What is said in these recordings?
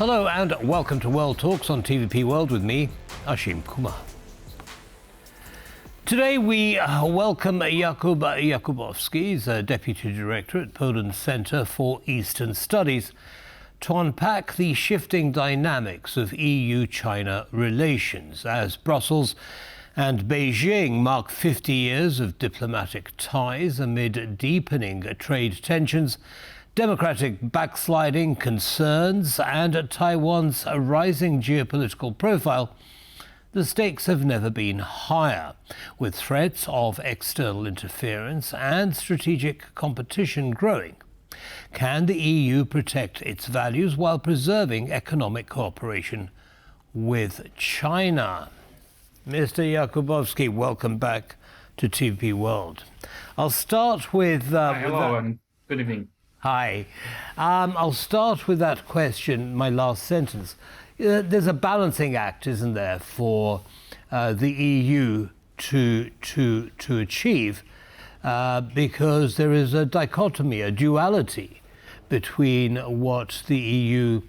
Hello and welcome to World Talks on TVP World with me, Ashim Kumar. Today we welcome Jakub Jakóbowski, he's a Deputy Director at Poland's Centre for Eastern Studies, to unpack the shifting dynamics of EU-China relations as Brussels and Beijing mark 50 years of diplomatic ties amid deepening trade tensions, democratic backsliding concerns and Taiwan's rising geopolitical profile. The stakes have never been higher, with threats of external interference and strategic competition growing. Can the EU protect its values while preserving economic cooperation with China? Mr. Jakóbowski, welcome back to TVP World. I'll start with... Hello and good evening. Hi. I'll start with that question, my last sentence. There's a balancing act, isn't there, for the EU to achieve, because there is a dichotomy, a duality between what the EU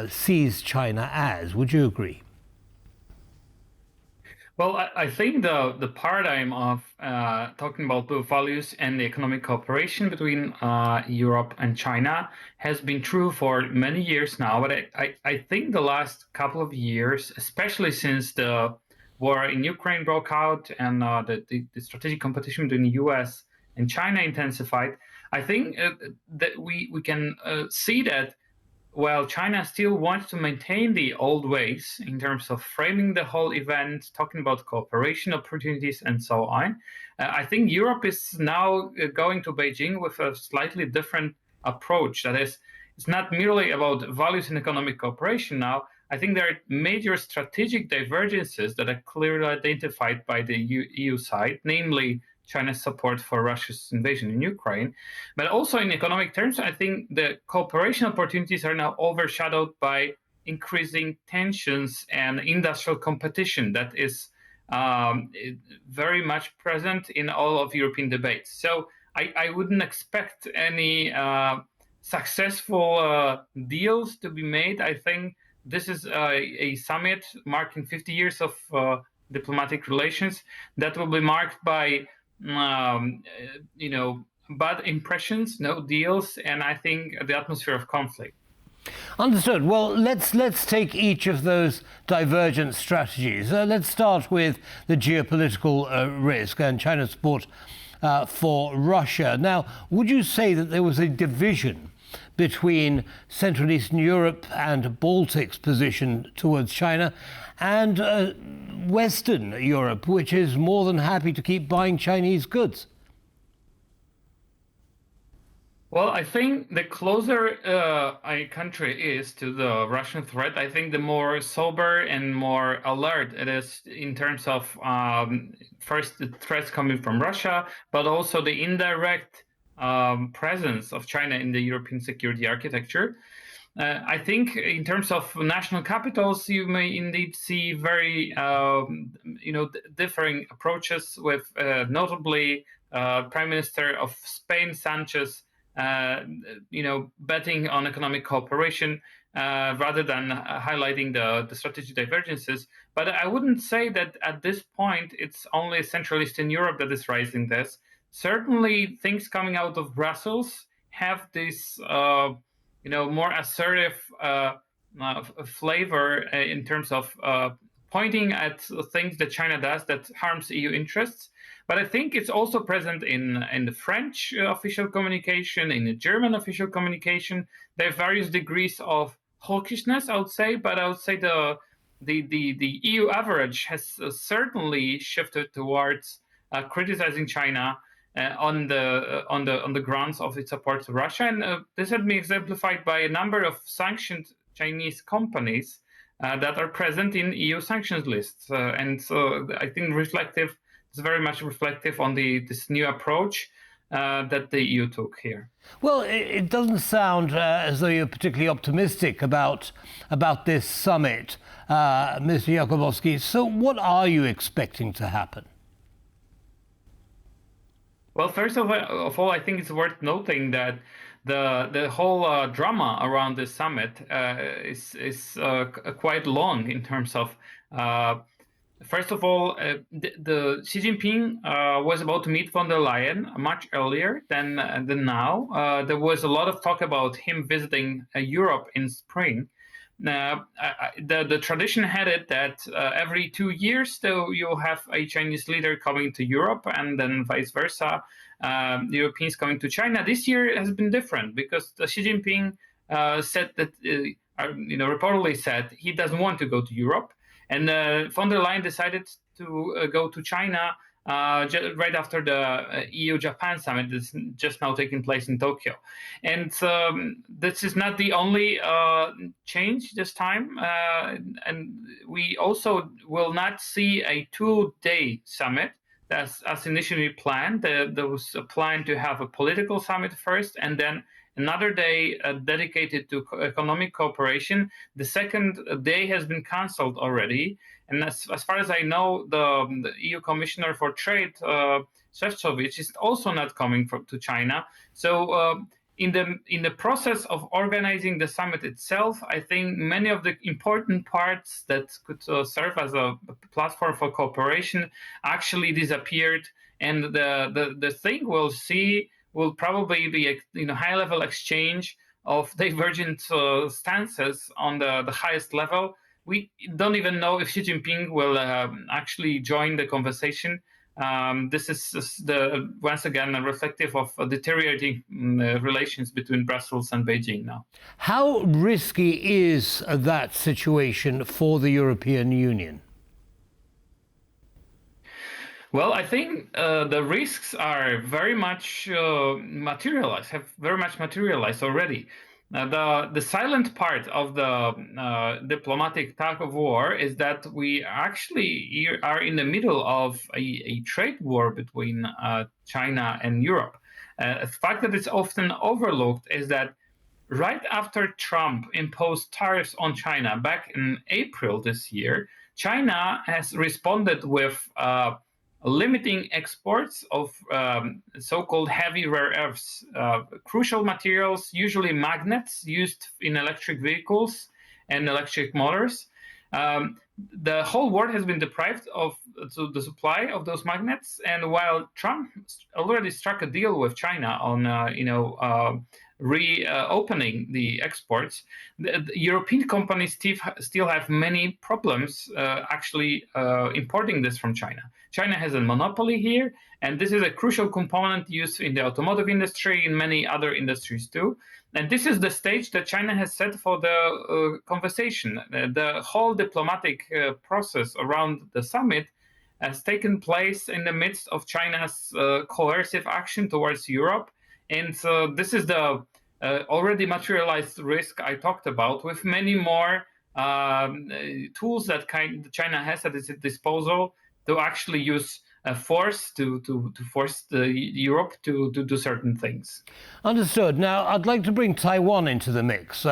sees China as. Would you agree? Well, I think the paradigm of talking about both values and the economic cooperation between Europe and China has been true for many years now. But I think the last couple of years, especially since the war in Ukraine broke out and the strategic competition between the U.S. and China intensified, I think that we can see that while China still wants to maintain the old ways in terms of framing the whole event, talking about cooperation opportunities and so on, I think Europe is now going to Beijing with a slightly different approach. That is, it's not merely about values and economic cooperation now. I think there are major strategic divergences that are clearly identified by the EU side, namely China's support for Russia's invasion in Ukraine. But also in economic terms, I think the cooperation opportunities are now overshadowed by increasing tensions and industrial competition that is very much present in all of European debates. So I wouldn't expect any successful deals to be made. I think this is a summit marking 50 years of diplomatic relations that will be marked by bad impressions, no deals, and I think the atmosphere of conflict. Understood. Well, let's take each of those divergent strategies. Let's start with the geopolitical risk and China's support for Russia. Now, would you say that there was a division between Central and Eastern Europe and Baltic's position towards China and Western Europe, which is more than happy to keep buying Chinese goods? Well, I think the closer a country is to the Russian threat, I think the more sober and more alert it is in terms of first the threats coming from Russia, but also the indirect presence of China in the European security architecture. I think in terms of national capitals, you may indeed see very, differing approaches with notably Prime Minister of Spain, Sanchez, betting on economic cooperation rather than highlighting the strategic divergences. But I wouldn't say that at this point it's only Central Eastern Europe that is raising this. Certainly, things coming out of Brussels have this, more assertive flavor in terms of pointing at things that China does that harms EU interests. But I think it's also present in the French official communication, in the German official communication. There are various degrees of hawkishness, I would say, but I would say the EU average has certainly shifted towards criticizing China on the grounds of its support to Russia, and this has been exemplified by a number of sanctioned Chinese companies that are present in EU sanctions lists, and so I think it's very much reflective on this new approach that the EU took here. Well, it doesn't sound as though you're particularly optimistic about this summit, Mr. Jakóbowski. So, what are you expecting to happen? Well, first of all, I think it's worth noting that the whole drama around this summit is quite long in terms of. First of all, the Xi Jinping was about to meet von der Leyen much earlier than now. There was a lot of talk about him visiting Europe in spring. The tradition had it that every 2 years, though, you'll have a Chinese leader coming to Europe, and then vice versa, the Europeans coming to China. This year has been different because Xi Jinping said that, reportedly said he doesn't want to go to Europe. And von der Leyen decided to go to China right after the EU-Japan summit that's just now taking place in Tokyo. And this is not the only change this time. And we also will not see a 2-day summit as initially planned. There was a plan to have a political summit first and then another day dedicated to economic cooperation. The second day has been cancelled already. And as far as I know, the EU Commissioner for Trade, Šefčovič, is also not coming to China. So in the process of organizing the summit itself, I think many of the important parts that could serve as a platform for cooperation actually disappeared. And the thing we'll see will probably be a high-level exchange of divergent stances on the highest level. We don't even know if Xi Jinping will actually join the conversation. This is once again reflective of deteriorating relations between Brussels and Beijing now. How risky is that situation for the European Union? Well, I think the risks are very much materialized, have very much materialized already. The silent part of the diplomatic tug of war is that we actually are in the middle of a trade war between China and Europe. The fact that it's often overlooked is that right after Trump imposed tariffs on China back in April this year, China has responded with limiting exports of so-called heavy rare earths, crucial materials, usually magnets used in electric vehicles and electric motors. The whole world has been deprived of the supply of those magnets. And while Trump already struck a deal with China on, reopening the exports, the European companies still have many problems actually importing this from China. China has a monopoly here, and this is a crucial component used in the automotive industry, in many other industries too. And this is the stage that China has set for the conversation. The whole diplomatic process around the summit has taken place in the midst of China's coercive action towards Europe. And this is the already materialized risk I talked about, with many more tools that China has at its disposal to actually use force to force Europe to do certain things. Understood. Now, I'd like to bring Taiwan into the mix.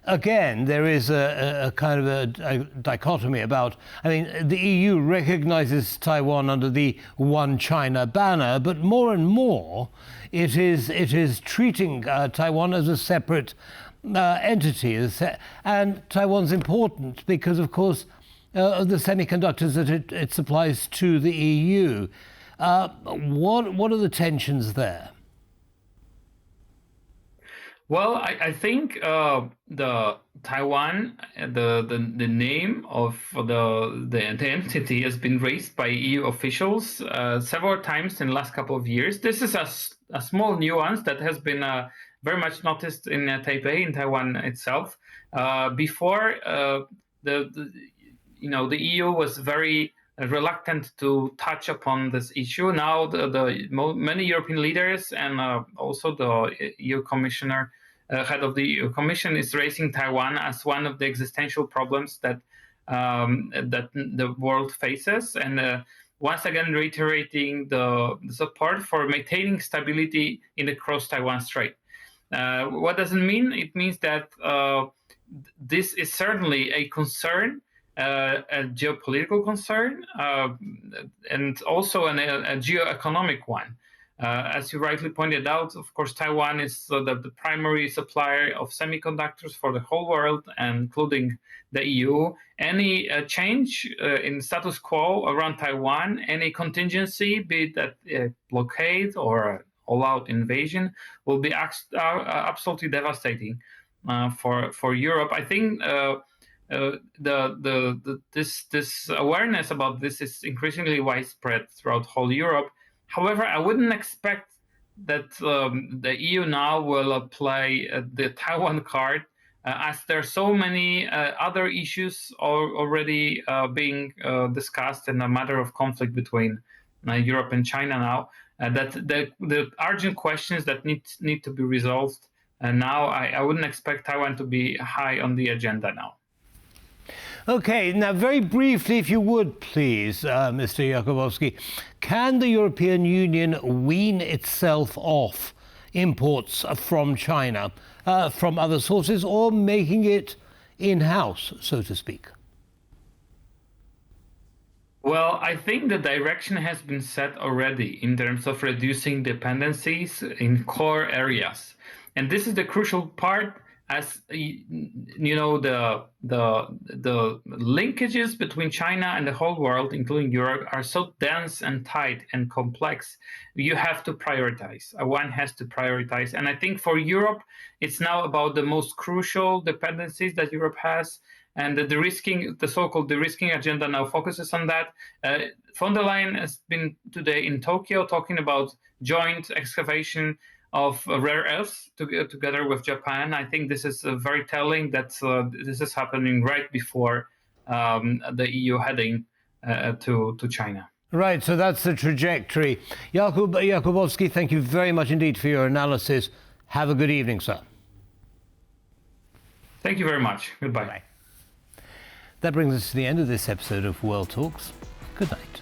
Again, there is a kind of a dichotomy about, the EU recognizes Taiwan under the One China banner, but more and more it is treating Taiwan as a separate entity. And Taiwan's important because, of course, of the semiconductors that it supplies to the EU. What are the tensions there? Well, I think the Taiwan, the name of the entity has been raised by EU officials several times in the last couple of years. This is a small nuance that has been very much noticed in Taipei, in Taiwan itself. Before the EU was very reluctant to touch upon this issue. Now, many European leaders and also the EU commissioner, head of the EU Commission, is raising Taiwan as one of the existential problems that the world faces, and once again reiterating the support for maintaining stability in the cross-Taiwan Strait. What does it mean? It means that this is certainly a concern, a geopolitical concern, and also a geoeconomic one. As you rightly pointed out, of course, Taiwan is the primary supplier of semiconductors for the whole world, including the EU. Any change in status quo around Taiwan, any contingency, be that blockade or all-out invasion, will be absolutely devastating for Europe. I think this awareness about this is increasingly widespread throughout whole Europe. However, I wouldn't expect that the EU now will play the Taiwan card, as there are so many other issues already being discussed in a matter of conflict between Europe and China now. That the urgent questions that need to be resolved. And now I wouldn't expect Taiwan to be high on the agenda now. Okay, now very briefly, if you would please, Mr. Jakóbowski, can the European Union wean itself off imports from China from other sources, or making it in-house, so to speak? Well, I think the direction has been set already in terms of reducing dependencies in core areas. And this is the crucial part, as you know, the linkages between China and the whole world, including Europe, are so dense and tight and complex. You have to prioritize. One has to prioritize. And I think for Europe, it's now about the most crucial dependencies that Europe has. And the so-called de-risking agenda now focuses on that. Von der Leyen has been today in Tokyo talking about joint excavation of rare earths together with Japan. I think this is very telling that this is happening right before the EU heading to China. Right, so that's the trajectory. Jakub Jakóbowski, thank you very much indeed for your analysis. Have a good evening, sir. Thank you very much. Goodbye. Bye. That brings us to the end of this episode of World Talks. Good night.